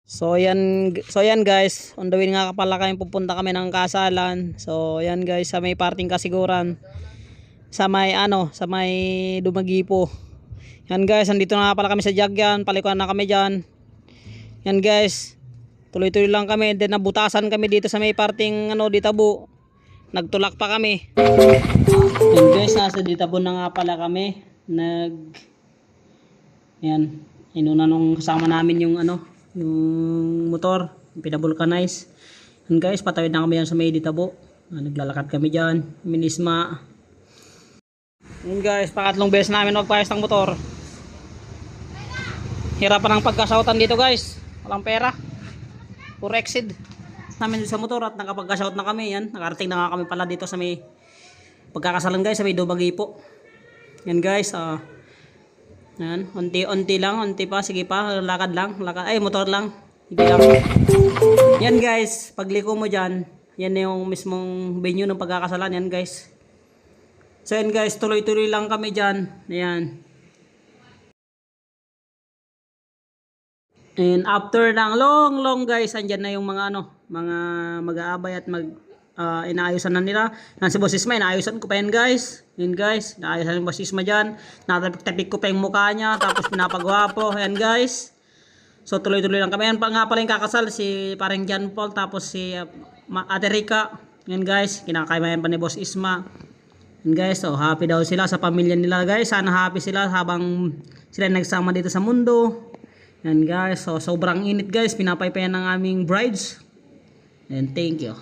So yan guys, on the way nga pala kami, pupunta kami ng kasalan. So yan guys, sa may parting kasiguran, sa may Dumagipo. Yan guys, andito na nga pala kami sa Jagyan, palikuan na kami diyan. Yan guys, tuloy-tuloy lang kami, then nabutasan kami dito sa may parting Ditabo. Nagtulak pa kami. Yan guys, nasa Ditabo na nga pala kami. Yan, inuna nung kasama namin yung motor, pinabulkanize. Yan guys, patawid na kami yan sa may Ditabo. Naglalakad kami dyan, Minisma. Yan guys, pangatlong beses namin magpayos ng motor. Hirapan ng pagkasautan dito guys, walang pera, puro exceed namin sa motor at nakapagkasaut na kami. Yan, nakarating na nga kami pala dito sa may pagkakasalan guys, sa may Dumagipo. Yan guys, yan, unti-unti lang, unti pa, sige pa, lakad lang, motor lang, hindi lang. Yan guys, pagliko mo dyan, yan yung mismong venue ng pagkakasalan. Yan guys, so yan guys, tuloy-tuloy lang kami dyan. Ayan, and after ng long guys, andyan na yung mga mga mag-aabay at inaayusan na nila. Si Boss Isma, inaayusan ko pa yan guys. Yan guys, inaayusan yung Boss Isma dyan. Natapik ko pa yung mukha niya, tapos pinapagwapo. Yan guys, so tuloy-tuloy lang kami. Yan pa nga pala yung kakasal, si parang John Paul, tapos si Ate Rica. Yan guys, kinakaimayan pa ni Boss Isma. Yan guys, so happy daw sila sa pamilya nila guys. Sana happy sila habang sila nagsama dito sa mundo. Yan guys, so sobrang init guys, pinapaypayan ng aming brides. And thank you.